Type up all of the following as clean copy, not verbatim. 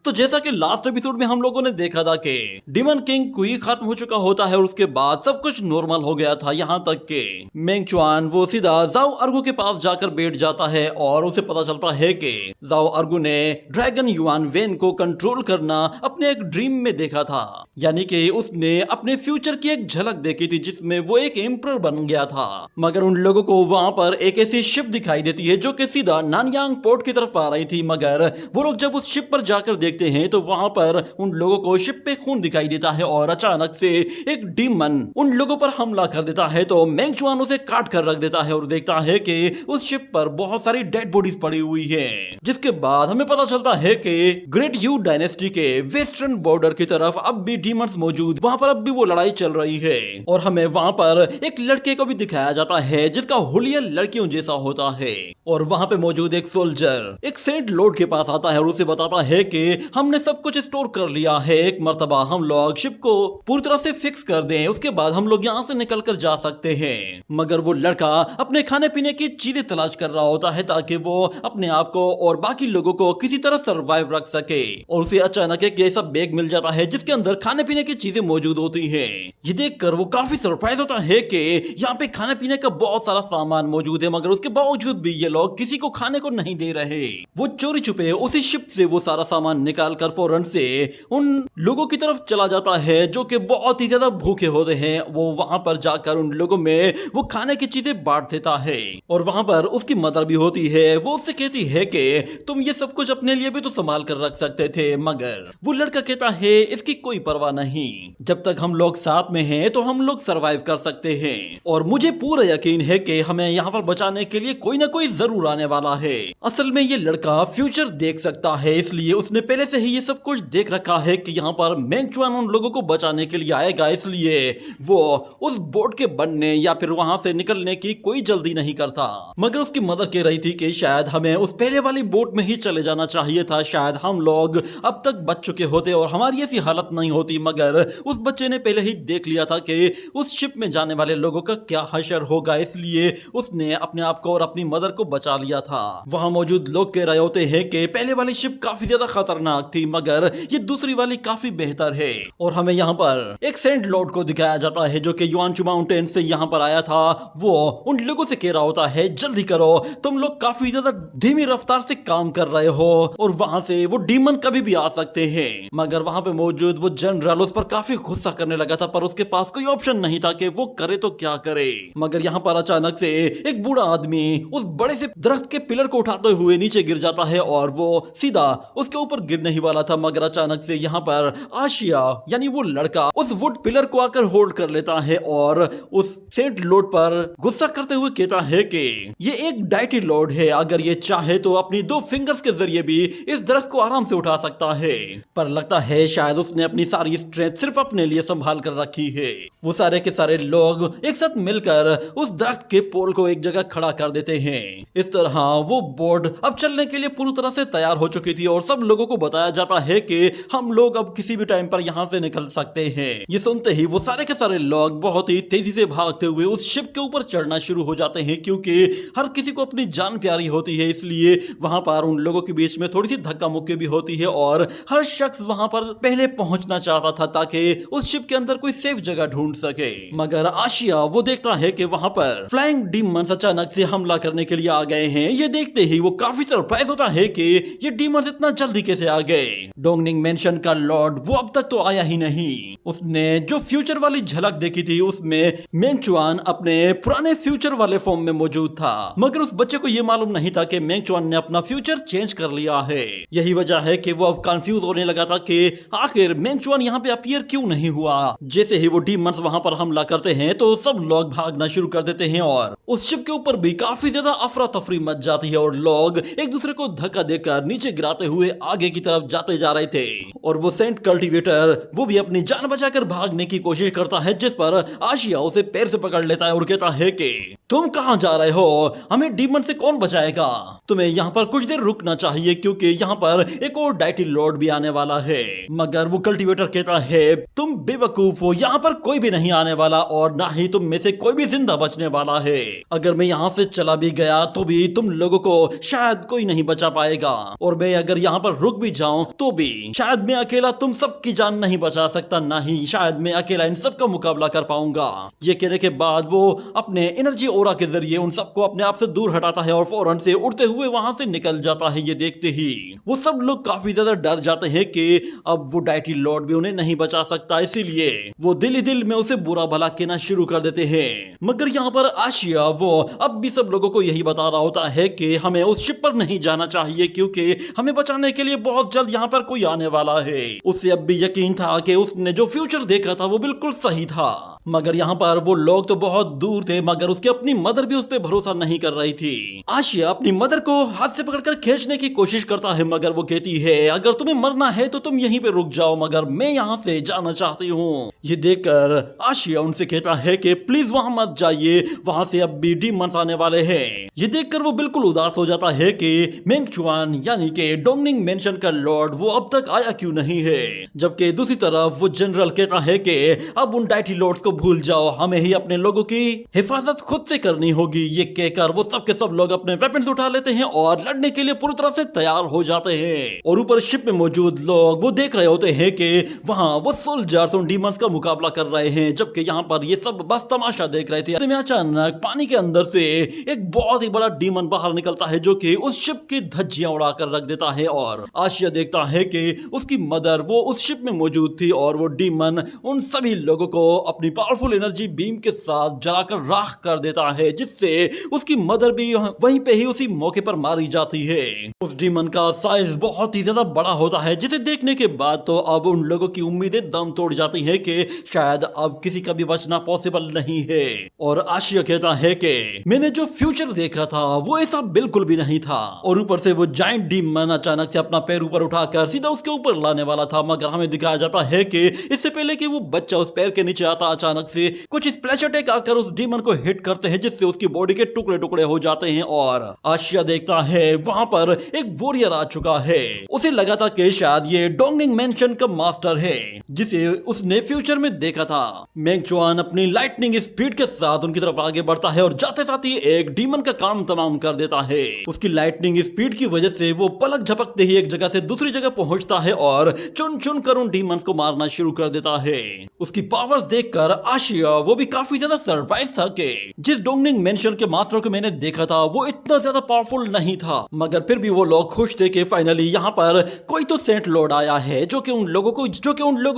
तो जैसा कि लास्ट एपिसोड में हम लोगों ने देखा था कि डिमन किंग क्वी खत्म हो चुका होता है और उसके बाद सब कुछ नॉर्मल हो गया था, यहाँ तक कि मेंग चुआन वो सीधा जाओ अर्गो के पास जाकर बैठ जाता है और उसे पता चलता है कि जाओ अर्गो ने ड्रैगन युआन वेन को कंट्रोल करना अपने एक ड्रीम में देखा था। यानी कि उसने अपने फ्यूचर की एक झलक देखी थी जिसमें वो एक एम्परर बन गया था। मगर उन लोगों को वहां पर एक ऐसी शिप दिखाई देती है जो कि सीधा नानयांग पोर्ट की तरफ आ रही थी, मगर वो लोग जब उस शिप पर जाकर देखते हैं तो वहां पर उन लोगों को शिप पे खून दिखाई देता है और अचानक से एक डीमन उन लोगों पर हमला कर देता है। तो मेंग चुआन उसे काट कर रख देता है और देखता है कि उस शिप पर बहुत सारी डेड बॉडीज पड़ी हुई है, जिसके बाद हमें पता चलता है कि ग्रेट यू डायनेस्टी के वेस्टर्न बॉर्डर की तरफ अब भी डीमंस मौजूद, वहां पर अब भी वो लड़ाई चल रही है। और हमें वहां पर एक लड़के को भी दिखाया जाता है जिसका हुलिया लड़कियों जैसा होता है। और वहां पे मौजूद एक सोल्जर एक सेंट लॉर्ड के पास आता है और उसे बताता है कि हमने सब कुछ स्टोर कर लिया है, एक मर्तबा हम लोग शिप को पूरी तरह से फिक्स कर दें, उसके बाद हम लोग यहाँ से निकल कर जा सकते हैं। मगर वो लड़का अपने खाने पीने की चीजें तलाश कर रहा होता है ताकि वो अपने आप को और बाकी लोगों को किसी तरह सरवाइव रख सके। और उसे अचानक एक ऐसा बैग मिल जाता है जिसके अंदर खाने पीने की चीजें मौजूद होती है। ये देखकर वो काफी सरप्राइज होता है कि यहाँ पे खाने पीने का बहुत सारा सामान मौजूद है, मगर उसके बावजूद भी ये लोग किसी को खाने को नहीं दे रहे। वो चोरी छुपे उसी शिप से वो सारा सामान निकाल कर फौरन से उन लोगों की तरफ चला जाता है जो कि बहुत ही ज्यादा भूखे होते हैं। वो वहां पर जाकर उन लोगों में वो खाने की चीजें बांट देता है और वहां पर उसकी मदर भी होती है। वो उससे कहती है कि तुम ये सब कुछ अपने लिए भी तो संभाल कर रख सकते थे, मगर वो लड़का कहता है इसकी कोई परवाह नहीं, जब तक हम लोग साथ में हैं तो हम लोग सरवाइव कर सकते हैं और मुझे पूरा यकीन है कि हमें यहाँ पर बचाने के लिए कोई ना कोई जरूर आने वाला है। असल में ये लड़का फ्यूचर देख सकता है, इसलिए उसने पहले से ही ये सब कुछ देख रखा है कि यहाँ पर मेंग चुआन उन लोगों को बचाने के लिए आएगा, इसलिए वो उस बोट के बनने या फिर वहां से निकलने की कोई जल्दी नहीं करता। मगर उसकी मदर कह रही थी कि शायद हमें उस पहले वाली बोट में ही चले जाना चाहिए था, शायद हम लोग अब तक बच चुके होते और हमारी ऐसी हालत नहीं होती। मगर उस बच्चे ने पहले ही देख लिया था कि उस शिप में जाने वाले लोगों का क्या हशर होगा, इसलिए उसने अपने आप को और अपनी मदर को बचा लिया था। वहां मौजूद लोग कह रहे होते हैं कि पहले वाली शिप काफी ज्यादा खतरनाक थी मगर ये दूसरी वाली काफी बेहतर है। और हमें यहाँ पर एक सेंट लॉर्ड को दिखाया जाता है जो कि युआनचू माउंटेन से यहाँ पर आया था। वो उन लोगों से कह रहा होता है जल्दी करो, तुम लोग काफी ज्यादा धीमी रफ्तार से काम कर रहे हो और वहां से वो डीमन कभी भी आ सकते हैं। मगर वहां पे मौजूद वो जनरल उस पर काफी गुस्सा करने लगा था, पर उसके पास कोई ऑप्शन नहीं था कि वो करे तो क्या करे। मगर यहाँ पर अचानक से एक बूढ़ा आदमी उस बड़े से दरख्त के पिलर को उठाते हुए नीचे गिर जाता है और वो सीधा उसके ऊपर गिरने ही वाला था, मगर अचानक से यहाँ पर आशिया यानी वो लड़का उस वुड पिलर को आकर होल्ड कर लेता है और उस सेंट लॉर्ड पर गुस्सा करते हुए कहता है कि ये एक डाइटी लॉर्ड है, अगर ये चाहे तो अपनी 2 फिंगर्स के जरिए भी इस दरख्त को आराम से उठा सकता है। पर लगता है शायद उसने अपनी सारी स्ट्रेंथ सिर्फ अपने लिए संभाल कर रखी है। वो सारे के सारे लोग एक साथ मिलकर उस दरख्त के पोल को एक जगह खड़ा कर देते हैं। इस तरह वो बोर्ड अब चलने के लिए पूरी तरह से तैयार हो चुकी थी और सब लोगों को बताया जाता है कि हम लोग अब किसी भी टाइम पर यहाँ से निकल सकते हैं। ये सुनते ही वो सारे के सारे लोग बहुत ही तेजी से भागते हुए उस शिप के ऊपर चढ़ना शुरू हो जाते हैं, क्योंकि हर किसी को अपनी जान प्यारी होती है, इसलिए वहां पर उन लोगों के बीच में थोड़ी सी धक्का मुक्की भी होती है और हर शख्स वहां पर पहले पहुंचना चाहता था ताकि उस शिप के अंदर कोई सेफ जगह ढूंढ सके। मगर आशिया वो देखता है कि वहां पर फ्लाइंग डीमंस अचानक से हमला करने के लिए आ गए हैं। ये देखते ही वो काफी सरप्राइज होता है कि ये डीमंस इतना जल्दी कैसे आ गए। डोंगनिंग मेंशन का लॉर्ड वो अब तक तो आया ही नहीं। उसने जो फ्यूचर वाली झलक देखी थी उसमें मेंग चुआन अपने पुराने फ्यूचर वाले फॉर्म में मौजूद था, मगर उस बच्चे को ये मालूम नहीं था कि मेंग चुआन ने अपना फ्यूचर चेंज कर लिया है। यही वजह है कि वो अब कंफ्यूज होने लगा था कि आखिर मेंग चुआन यहाँ पे अपीयर क्यों नहीं हुआ। जैसे ही वो डीमंस वहां पर हमला करते हैं तो सब लोग भागना शुरू कर देते हैं और उस शिप के ऊपर भी काफी ज्यादा अफरा तफरी मच जाती है और लोग एक दूसरे को धक्का देकर नीचे गिराते हुए आगे की तरफ जाते जा रहे थे। और वो सेंट कल्टीवेटर वो भी अपनी जान बचाकर भागने की कोशिश करता है, जिस पर आशिया उसे पैर से पकड़ लेता है और कहता है कि तुम कहां जा रहे हो, हमें डीमन से कौन बचाएगा, तुम्हें यहाँ पर कुछ देर रुकना चाहिए क्योंकि यहाँ पर एक और डाइटी लॉर्ड भी आने वाला है। मगर वो कल्टीवेटर कहता है तुम बेवकूफ हो, यहाँ पर कोई भी नहीं आने वाला और ना ही तुम में से कोई भी जिंदा बचने वाला है। अगर मैं यहाँ से चला भी गया तो भी तुम लोगों को शायद कोई नहीं बचा पाएगा और मैं अगर यहाँ पर रुक भी जाऊं तो भी शायद मैं अकेला तुम सबकी जान नहीं बचा सकता, ना ही शायद मैं अकेला इन सब का मुकाबला कर पाऊंगा। ये कहने के बाद वो अपने एनर्जी ओरा के जरिए उन सबको अपने आप से दूर हटाता है और फौरन से उड़ते हुए वहां से निकल जाता है। ये देखते ही वो सब लोग काफी ज्यादा डर जाते हैं कि अब वो डाइटी लॉर्ड भी उन्हें नहीं बचा सकता, इसीलिए वो दिल ही दिल में उसे बुरा भला कहना शुरू कर देते हैं। मगर यहाँ पर आशिया वो अब भी सब लोगों को यही बता रहा होता है कि हमें उस शिप पर नहीं जाना चाहिए क्योंकि हमें बचाने के लिए बहुत जल्द यहाँ पर कोई आने वाला है। उसे अब भी यकीन था कि उसने जो फ्यूचर देखा था वो बिल्कुल सही था। मगर यहाँ पर वो लोग तो बहुत दूर थे, मगर उसकी अपनी मदर भी उस पर भरोसा नहीं कर रही थी। आशिया अपनी मदर को हाथ से पकड़कर खींचने की कोशिश करता है, मगर वो कहती है अगर तुम्हें मरना है तो तुम यहीं पे रुक जाओ, मगर मैं यहाँ से जाना चाहती हूँ। ये देखकर आशिया उनसे कहता है कि प्लीज वहां मत जाइए, वहां से अब भी डीमंस आने वाले हैं। ये देखकर वो बिल्कुल उदास हो जाता है कि मेंगचुआन यानी कि डोंगनिंग मेंशन का लॉर्ड वो अब तक आया क्यों नहीं है। जबकि दूसरी तरफ वो जनरल कहता है कि अब उन डाइटी लॉर्ड्स को भूल जाओ, हमें ही अपने लोगों की हिफाजत खुद से करनी होगी। ये कहकर वो सब के सब लोग अपने वेपन्स उठा लेते हैं और लड़ने के लिए पूरी तरह से तैयार हो जाते हैं। और ऊपर शिप में मौजूद लोग वो देख रहे होते हैं कि वहां वो सोल्जर्स उन डीमंस का मुकाबला कर रहे हैं, जबकि यहाँ पर ये सब बस तमाशा देख रहे थे। अचानक पानी के अंदर से एक बहुत ही बड़ा डीमन बाहर निकलता है जो कि उस शिप की धज्जियां उड़ाकर रख देता है। और आशिया देखता है कि उसकी मदर वो उस शिप में मौजूद थी और वो डीमन उन सभी लोगों को अपनी पावरफुल एनर्जी बीम के साथ जलाकर राख कर देता है, जिससे उसकी मदर भी वहीं पे ही उसी मौके पर मारी जाती है। उस डीमन का साइज बहुत ही ज्यादा बड़ा होता है, जिसे देखने के बाद तो अब उन लोगों की उम्मीदें दम तोड़ जाती है कि शायद अब किसी का भी बचना पॉसिबल नहीं है। और आशिया कहता है कि मैंने जो फ्यूचर देखा था वो ऐसा बिल्कुल भी नहीं था। और ऊपर से वो जायंट डीमन अचानक से अपना पैर ऊपर उठाकर सीधा उसके ऊपर लाने वाला था, मगर हमें दिखाया जाता है कि इससे पहले कि वो बच्चा उस पैर के नीचे आता, अचानक से कुछ स्प्लैश अटैक आकर उस डीमन को हिट करते हैं, जिससे उसकी बॉडी के टुकड़े टुकड़े हो जाते हैं। और आशिया देखता है वहां पर एक वॉरियर आ चुका है। उसे लगा था कि शायद ये डोंगनिंग मेंशन का मास्टर है जिसे उसने फ्यूचर में देखा था। मेंगचुआन अपनी लाइटनिंग स्पीड के साथ उनकी तरफ आगे बढ़ता है और जाते साथ ही एक डीमन का काम तमाम कर देता है। उसकी लाइटनिंग स्पीड की वजह से वो पलक झपकते ही एक जगह से दूसरी जगह पहुंचता है और चुन चुन कर उन डीमंस को मारना शुरू कर देता है। उसकी पावर्स देखकर आशिया वो भी काफी ज्यादा सरप्राइज था कि जिस डोंगनिंग मेंशन के मास्टर को मैंने देखा था वो इतना ज्यादा पावरफुल नहीं था, मगर फिर भी वो लोग खुश थे कि फाइनली यहाँ पर कोई तो सेंट लॉर्ड आया है जो कि उन लोगों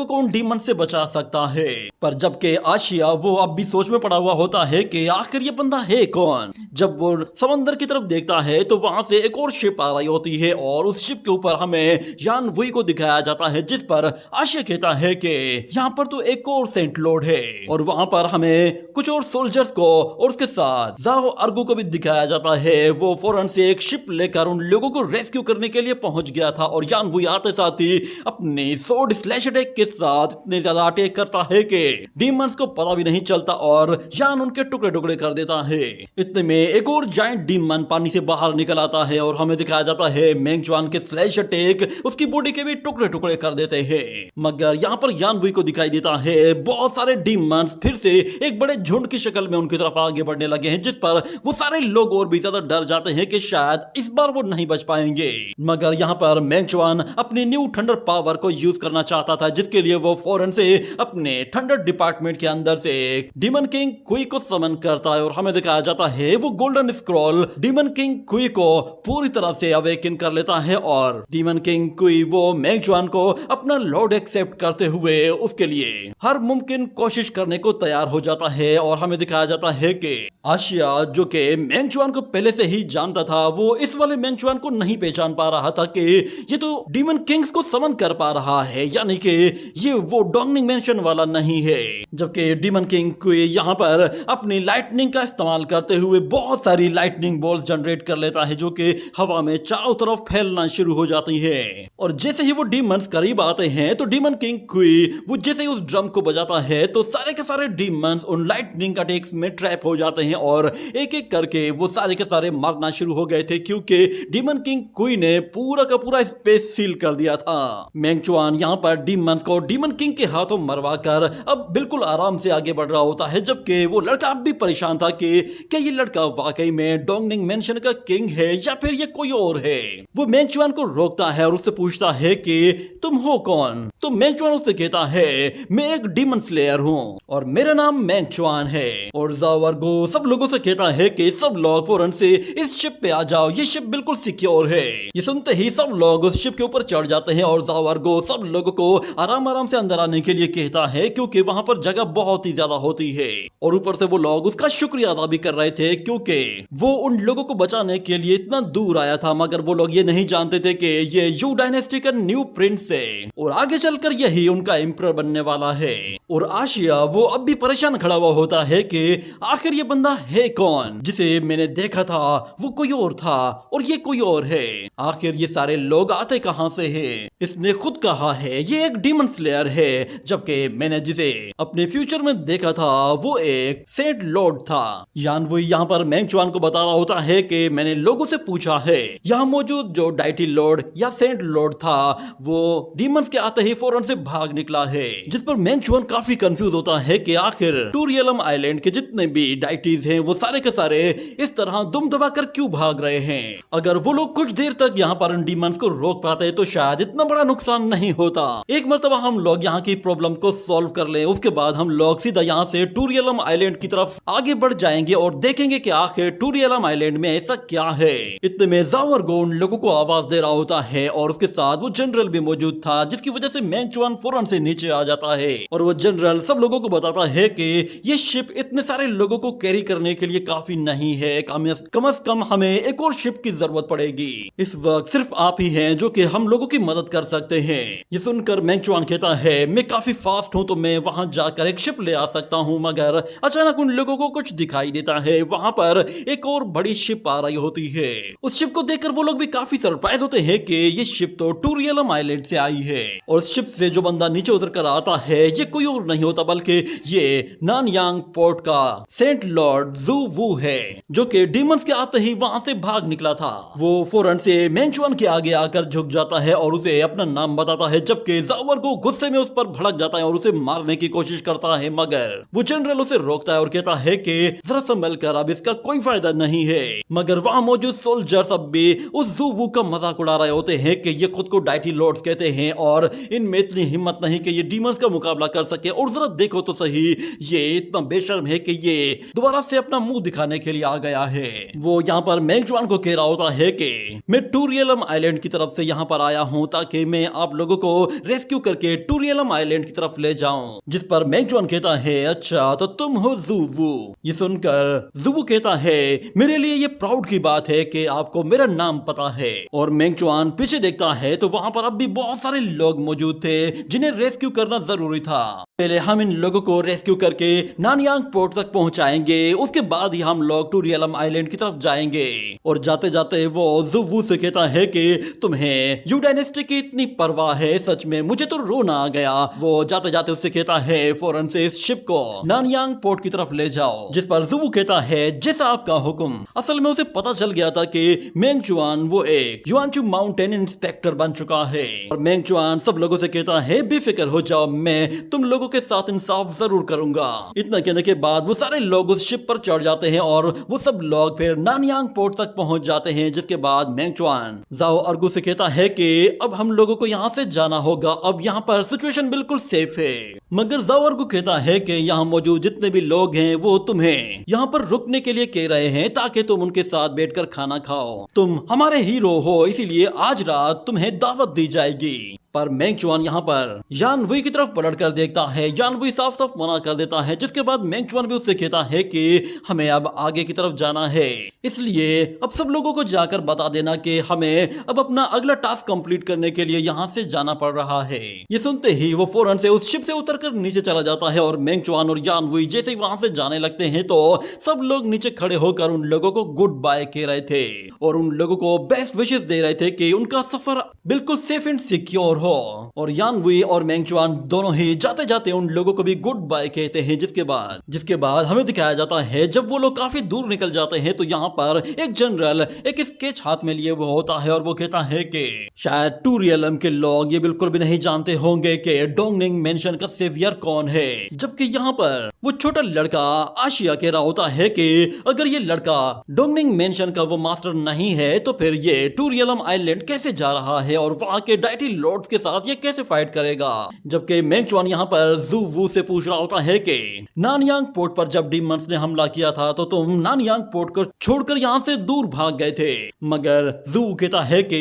को उन डीमन से बचा सकता है। पर जबकि आशिया वो अब भी सोच में पड़ा हुआ होता है कि आखिर ये बंदा है कौन। जब वो समंदर की तरफ देखता है तो वहां से एक और शिप आ रही होती है और उस शिप के ऊपर हमें यान वुई को दिखाया जाता है, जिस पर आशिया कहता है कि यहाँ पर तो एक और सेंट लॉर्ड है। और वहां पर हमें कुछ और सोल्जर्स को और उसके साथ जाओ अर्गो को भी दिखाया जाता है। वो फौरन से एक शिप लेकर उन लोगों को रेस्क्यू करने के लिए पहुंच गया था और यान वुई आते साथ ही अपने सोर्ड स्लैश अटैक के साथ इतने ज्यादा अटैक करता है कि डीमंस को पता भी नहीं चलता और यान उनके टुकड़े टुकड़े कर देता है। इतने में एक और जायंट डीमन पानी से बाहर निकल आता है और हमें दिखाया जाता है मेंगचुआन के स्लैश अटैक उसकी बॉडी के भी टुकड़े टुकड़े कर देते हैं। मगर यहाँ पर यान वुई को दिखाई देता है बहुत सारे डीमंस फिर से एक बड़े झुंड की शक्ल में उनकी तरफ आगे बढ़ने लगे हैं, जिस पर वो सारे लोग और भी ज्यादा डर जाते हैं कि शायद इस बार वो नहीं बच पाएंगे। मगर यहाँ पर मेंगचुआन अपनी न्यू थंडर पावर को यूज करना चाहता था, जिसके लिए वो फौरन से अपने थंडर डिपार्टमेंट के अंदर से डीमन किंग कुई को समन करता है और हमें दिखाया जाता है वो गोल्डन स्क्रॉल डीमन किंग कुई को पूरी तरह से अवेकन कर लेता है और डीमन किंग कुई वो मेंगचुआन को अपना लॉर्ड एक्सेप्ट करते हुए उसके लिए हर मुमकिन कोशिश करने को तैयार हो जाता है। और हमें दिखाया जाता है कि आशिया जो कि मेंगचुआन को पहले से ही जानता था वो इस वाले मेंगचुआन को नहीं पहचान पा रहा था कि ये तो डीमन किंग्स को समन कर पा रहा है, यानी कि ये वो डोंगनिंग मेंशन वाला नहीं है। जबकि डीमन किंग कुई यहाँ पर अपनी लाइटनिंग का इस्तेमाल करते हुए बहुत सारी लाइटनिंग बॉल्स जनरेट कर लेता है जो कि हवा में चारों तरफ फैलना शुरू हो जाती है। और जैसे ही वो डीमंस करीब आते हैं तो डीमन किंग कुई वो जैसे ही उस ड्रम को बजाता है तो सारे के सारे डीमंस उन लाइटनिंग अटैक्स में ट्रैप हो जाते हैं और एक एक करके वो सारे के सारे मारना शुरू हो गए थे, क्योंकि डीमन किंग कुई ने पूरा का पूरा स्पेस सील कर दिया था। मेंगचुआन यहाँ पर डीमंस को डीमन किंग के हाथों मरवा कर अब बिल्कुल आराम से आगे बढ़ रहा होता है, जबकि वो लड़का अब भी परेशान था कि क्या ये लड़का वाकई में डोंगनिंग मेंशन का किंग है या फिर ये कोई और है। वो मेंगचुआन को रोकता है और उससे पूछता है कि तुम हो कौन। तो मेंगचुआन उससे कहता है मैं एक डीमन स्लेयर हूँ और मेरा नाम मेंगचुआन है। और जाओ अर्गो सब लोगों से कहता है कि सब लोग फौरन से इस शिप पे आ जाओ, ये शिप बिल्कुल सिक्योर है। ये सुनते ही सब लोग उस शिप के ऊपर चढ़ जाते हैं और जाओ अर्गो सब लोगों को आराम आराम से अंदर आने के लिए कहता है, क्योंकि वहां पर जगह बहुत ही ज्यादा होती है। और ऊपर से वो लोग उसका शुक्रिया अदा भी कर रहे थे, क्योंकि वो उन लोगों को बचाने के लिए इतना दूर आया था, मगर वो लोग ये नहीं जानते थे कि ये यू डायनेस्टी का न्यू प्रिंस है और आगे चलकर यही उनका एम्परर बनने वाला है। और आशिया वो अब भी परेशान खड़ा हुआ होता है कि आखिर ये बंदा है कौन, जिसे मैंने देखा था वो कोई और था और ये कोई और है। आखिर ये सारे लोग आते कहां से हैं? इसने खुद कहा है ये एक डीमन स्लेयर है, जबकि मैंने जिसे अपने फ्यूचर में देखा था वो एक सेंट लॉर्ड था। यान वो यहाँ पर मेंगचुआन को बता रहा होता है कि मैंने लोगों से पूछा है यहाँ मौजूद जो डाइटी लॉर्ड या सेंट लॉर्ड था वो डीमंस के आते ही फौरन से भाग निकला है। जिस पर मेंगचुआन काफी कंफ्यूज होता है कि आखिर टूरियलम आइलैंड के जितने भी डाइटीज हैं वो सारे के सारे इस तरह दुम दबा कर क्यों भाग रहे हैं। अगर वो लोग कुछ देर तक यहाँ पर उन डीमंस को रोक पाते तो शायद इतना बड़ा नुकसान नहीं होता। एक मर्तबा हम लोग यहाँ की प्रॉब्लम को सॉल्व कर लें, उसके बाद हम लोग सीधा यहाँ से टूरियलम आइलैंड की तरफ आगे बढ़ जाएंगे और देखेंगे कि आखिर टूरियलम आइलैंड में ऐसा क्या है। इतने में जाओ अर्गो उन लोगों को आवाज दे रहा होता है और उसके साथ वो जनरल भी मौजूद था, जिसकी वजह से मेंगचुआन फौरन से नीचे आ जाता है और वो जनरल सब लोगों को बताता है कि ये शिप इतने सारे लोगों को कैरी करने के लिए काफी नहीं है, कम से कम हमें एक और शिप की जरूरत पड़ेगी। इस वक्त सिर्फ आप ही हैं जो कि हम लोगों की मदद कर सकते हैं। ये सुनकर मेंगचुआन कहता है मैं काफी फास्ट हूँ तो मैं वहां जाकर एक शिप ले आ सकता हूँ, मगर अचानक उन लोगों को कुछ दिखाई देता है। वहां पर एक और बड़ी शिप आ रही होती है। उस शिप को देखकर वो लोग भी काफी सरप्राइज होते हैं कि ये शिप तो टूरियलम आइलैंड से आई है। और उस शिप से जो बंदा नीचे उतर कर आता है ये कोई और नहीं होता बल्कि ये नानयांग पोर्ट का सेंट लॉर्ड जू वू है, जो कि डीमंस के आते ही वहां से भाग निकला था। वो फौरन से मेंगचुआन के आगे आकर झुक जाता है और उसे अपना नाम बताता है, जबकि जाओ अर्गो गुस्से में उस पर भड़क जाता है और उसे मारने की कोशिश करता है, मगर वो जनरल उसे रोकता है और कहता है कि जरा संभल कर, अब इसका कोई फायदा नहीं है। मगर वहां मौजूद सोल्जर्स अब भी उस जू वू का मजाक उड़ा रहे होते हैं कि ये खुद को डाइटी लॉर्ड्स कहते हैं और इनमें इतनी हिम्मत नहीं कि ये डीमंस का मुकाबला कर सके। और जरा देखो तो सही ये इतना बेशर्म है कि ये दोबारा से अपना मुंह दिखाने के लिए आ गया है। वो यहाँ पर मेंगचुआन को कह रहा होता है कि मैं टूरियलम आइलैंड की तरफ से यहाँ पर आया हूँ ताकि मैं आप लोगों को रेस्क्यू करके टूरियलम आइलैंड की तरफ ले जाऊं। जिस पर मेंगचुआन कहता है अच्छा तो तुम हो जू वू। ये सुनकर जू वू कहता है मेरे लिए ये प्राउड की बात है कि आपको मेरा नाम पता है। और मेंगचुआन पीछे देखता है तो वहां पर अब भी बहुत सारे लोग मौजूद थे जिन्हें रेस्क्यू करना जरूरी था। पहले हम इन लोगों को रेस्क्यू करके नानयांग पोर्ट तक पहुंचाएंगे, उसके बाद ही हम लोग टूरियलम आइलैंड की तरफ जाएंगे। और जाते जाते वो जू वू से कहता है कि तुम्हें यू डायनेस्टी की इतनी परवाह है, सच में मुझे तो रोना आ गया। वो जाते जाते उससे कहता है फौरन से इस शिप को नानयांग पोर्ट की तरफ ले जाओ। जिस पर जू वू कहता है जैसा आपका हुक्म। असल में उसे पता चल गया था कि मेंगचुआन वो एक युआनचू माउंटेन इंस्पेक्टर बन चुका है। और मेंगचुआन सब लोगों से कहता है बेफिक्र हो जाओ, मैं तुम लोगों के साथ इंसाफ जरूर करूंगा। इतना कहने के बाद वो सारे लोग उस शिप पर चढ़ जाते हैं और वो सब लोग फिर नानयांग पोर्ट तक पहुंच जाते हैं। जिसके बाद मेंगचुआन जाओ अर्गो से कहता है कि अब हम लोगों को यहाँ से जाना होगा, अब यहाँ पर सिचुएशन बिल्कुल सेफ है। मगर जाओ अर्गो कहता है कि यहाँ मौजूद जितने भी लोग हैं वो तुम्हें यहाँ पर रुकने के लिए कह रहे हैं ताकि तुम उनके साथ बैठकर खाना खाओ। तुम हमारे हीरो हो, इसीलिए आज रात तुम्हें दावत दी जाएगी। पर मेंगचुआन यहाँ पर यान वुई की तरफ पलट कर देखता है। यान वुई साफ साफ मना कर देता है। जिसके बाद मेंगचुआन भी उससे कहता है कि हमें अब आगे की तरफ जाना है, इसलिए अब सब लोगों को जाकर बता देना कि हमें अब अपना अगला टास्क कंप्लीट करने के लिए यहाँ से जाना पड़ रहा है। ये सुनते ही वो फौरन से उस शिप से उतरकर नीचे चला जाता है और मेंगचुआन और यान वुई जैसे ही वहां से जाने लगते हैं तो सब लोग नीचे खड़े होकर उन लोगों को गुड बाय कह रहे थे और उन लोगों को बेस्ट विशेस दे रहे थे कि उनका सफर बिल्कुल सेफ एंड सिक्योर हो। और यान वुई और मेंग चुआन दोनों ही जाते जाते उन लोगों को भी गुड बाय कहते हैं। जिसके बाद हमें दिखाया जाता है जब वो लोग काफी दूर निकल जाते हैं तो यहाँ पर एक जनरल एक स्केच हाथ में लिए वो होता है और वो कहता है कि शायद टूरियलम के लोग ये बिल्कुल भी नहीं जानते होंगे कि डोंगनिंग मेंशन का सेवियर कौन है। जबकि यहाँ पर वो छोटा लड़का आशिया कह रहा होता है कि अगर ये लड़का डोंगनिंग मेंशन का वो मास्टर नहीं है तो फिर ये टूरियलम आइलैंड कैसे जा रहा है और वहां के डाइटी लॉर्ड्स के साथ ये कैसे फाइट करेगा। जबकि मेंग चुआन यहाँ पर जू वू से पूछ रहा होता है कि नानयांग पोर्ट पर जब डीमंस ने हमला किया था तो तुम नानयांग पोर्ट को छोड़कर यहाँ से दूर भाग गए थे। मगर जू कहता है कि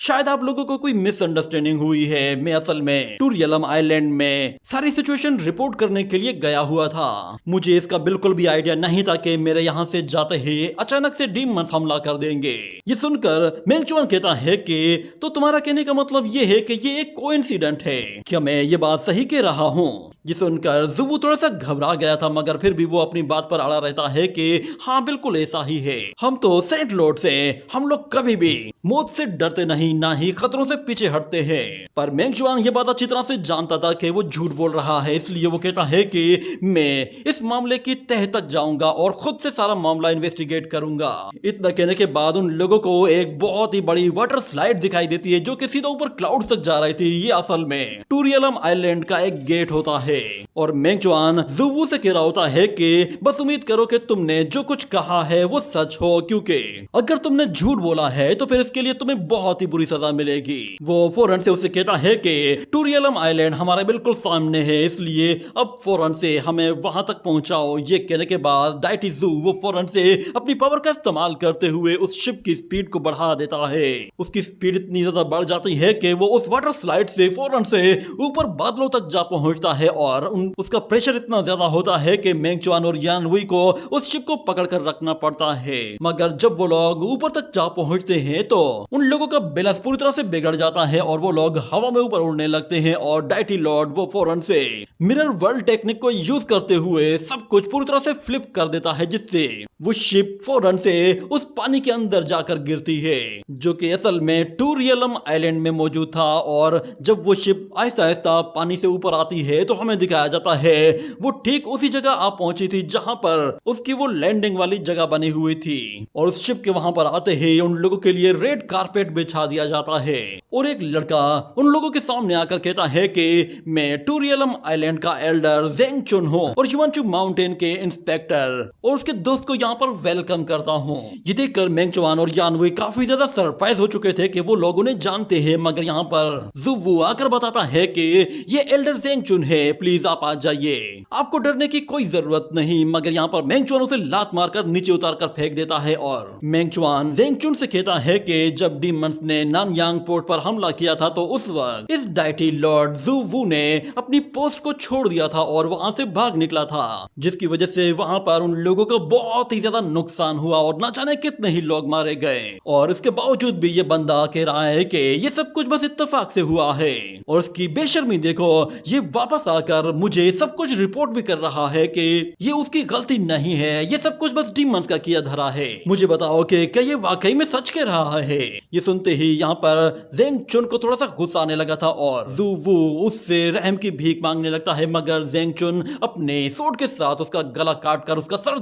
शायद आप लोगों को कोई मिसअंडरस्टैंडिंग हुई है। मैं असल में टूरियलम आइलैंड में सारी सिचुएशन रिपोर्ट करने के लिए गया हुआ था। मुझे इसका बिल्कुल भी आइडिया नहीं था कि मेरे यहाँ से जाते ही अचानक से डीमंस हमला कर देंगे। ये सुनकर मेंग चुआन कहता है कि तो तुम्हारा कहने का मतलब ये है कि ये एक कोइंसिडेंट है। क्या मैं ये बात सही कह रहा हूँ? ये सुनकर जुवू थोड़ा सा घबरा गया था मगर फिर भी वो अपनी बात पर अड़ा रहता है कि हाँ बिल्कुल ऐसा ही है। हम तो सेंट लॉर्ड से हम लोग कभी भी मौत से डरते नहीं, ना ही खतरों से पीछे हटते हैं। पर मेंग चुआन ये बात अच्छी तरह से जानता था कि वो झूठ बोल रहा है, इसलिए वो कहता है कि मैं इस मामले की तह तक जाऊंगा और खुद से सारा मामला इन्वेस्टिगेट करूंगा। इतना कहने के बाद उन लोगों को एक बहुत ही बड़ी वाटर स्लाइड दिखाई देती है जो कि सीधा ऊपर क्लाउड्स तक जा रही थी। ये असल में टूरियलम आइलैंड का एक गेट होता है। और मेंग चुआन जुवू से कह रहा होता है कि बस उम्मीद करो कि तुमने जो कुछ कहा है वो सच हो, क्योंकि अगर तुमने झूठ बोला है तो फिर इसके लिए तुम्हें बहुत ही बुरी सजा मिलेगी। वो फौरन से उसे कहता है कि टूरियलम आइलैंड हमारे बिल्कुल सामने है, इसलिए अब फौरन से हमें वहां तक पहुंचाओ। ये कहने के बाद डाइटी जू वो फौरन से अपनी पावर का इस्तेमाल करते हुए उस शिप की स्पीड को बढ़ा देता है। उसकी स्पीड इतनी ज्यादा बढ़ जाती है कि वो उस वाटर स्लाइड से फौरन से ऊपर बादलों तक जा पहुंचता है और उसका प्रेशर इतना ज्यादा होता है कि मेंग चुआन और यान वुई को उस शिप को पकड़ कर रखना पड़ता है। मगर जब वो लोग ऊपर तक जा पहुंचते हैं तो उन लोगों का बैलेंस पूरी तरह से बिगड़ जाता है और वो लोग हवा में ऊपर उड़ने लगते हैं और डाइटी लॉर्ड वो फौरन से मिरर वर्ल्ड टेक्निक को यूज करते हुए सब कुछ पूरी तरह से फ्लिप कर देता है, जिससे वो शिप फौरन से उस पानी के अंदर जाकर गिरती है जो कि असल में टूरियलम आइलैंड में मौजूद था। और जब वो शिप आहिस्ता आहिस्ता पानी से ऊपर आती है तो हमें दिखाया जाता है वो ठीक उसी जगह आ पहुंची थी जहां पर उसकी वो लैंडिंग वाली जगह बनी हुई थी। और उस शिप के वहां पर आते ही उन लोगों के लिए रेड कारपेट बिछा दिया जाता है और एक लड़का उन लोगों के सामने आकर कहता है कि मैं टूरियलम आइलैंड का एल्डर जेंग चुन हूँ और युवांचू माउंटेन के इंस्पेक्टर और उसके दोस्त को यहाँ पर वेलकम करता हूँ। ये देखकर मेंग चुआन और यान वुई काफी ज्यादा सरप्राइज हो चुके थे कि वो लोग उन्हें जानते हैं। मगर यहाँ पर जुवू आकर बताता है कि ये एल्डर जेंग चुन है, प्लीज आप आ जाइए, आपको डरने की कोई जरूरत नहीं। मगर यहाँ पर मेंग चुआन उसे लात मारकर नीचे उतारकर फेंक देता है और मेंग चुआन जेंग चुन से कहता है कि जब डीमंस ने नानयांग पोर्ट पर हमला किया था तो उस वक्त इस डाइटी लॉर्ड जू वू ने अपनी पोस्ट को छोड़ दिया था और वहां से भाग निकला था, जिसकी वजह से वहां पर उन लोगों को बहुत ही ज्यादा नुकसान हुआ और न जाने कितने ही लोग मारे गए। और इसके बावजूद भी ये बंदा कह रहा है कि ये सब कुछ बस इत्तेफाक से हुआ है। और उसकी बेशर्मी देखो, ये वापस आकर मुझे सब कुछ रिपोर्ट भी कर रहा है कि ये उसकी गलती नहीं है, ये सब कुछ बस डीमंस का किया धरा है। मुझे बताओ कि क्या ये वाकई में सच कह रहा है? ये सुनते ही यहाँ पर जेंग चुन को थोड़ा सा गुस्सा आने लगा था और जू वू उससे रहम की भीख मांगने लगता है। मगर जेंग चुन अपने सोड के साथ उसका गला काट कर उसका सर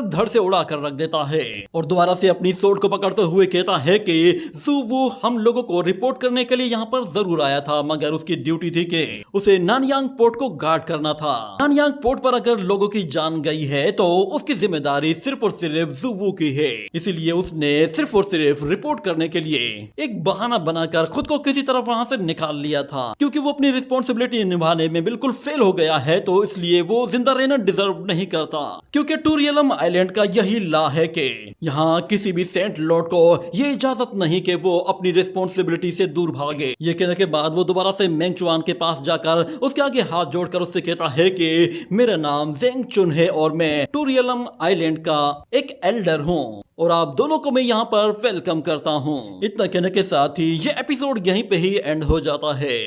धड़ से उड़ा कर रख देता है और दोबारा से अपनी सोड को पकड़ते हुए कहता है कि जू वू हम लोगों को रिपोर्ट करने के लिए यहाँ पर जरूर आया था, मगर उसकी ड्यूटी थी कि उसे नानयांग पोर्ट को गार्ड करना था। नानयांग पोर्ट पर अगर लोगों की जान गई है तो उसकी जिम्मेदारी सिर्फ और सिर्फ जू वू की है, इसीलिए उसने सिर्फ और सिर्फ रिपोर्ट करने के लिए एक बहाना बनाकर खुद को किसी तरह वहां से निकाल लिया था। क्योंकि वो अपनी रिस्पॉन्सिबिलिटी निभाने में बिल्कुल फेल हो गया है तो इसलिए वो जिंदा रहना डिजर्व नहीं करता। क्योंकि टूरियलम आइलैंड का यही लॉ है कि यहाँ किसी भी सेंट लॉर्ड को ये इजाजत नहीं कि वो अपनी रिस्पॉन्सिबिलिटी से दूर भागे। ये कहने के बाद वो दोबारा से मेंग चुआन के पास जाकर उसके आगे हाथ जोड़कर उससे कहता है कि मेरा नाम जेंग चुन है और मैं टूरियलम आइलैंड का एक एल्डर हूँ और आप दोनों को मैं यहाँ पर वेलकम करता हूँ। इतना कहने के साथ ही ये एपिसोड यहीं पे ही एंड हो जाता है।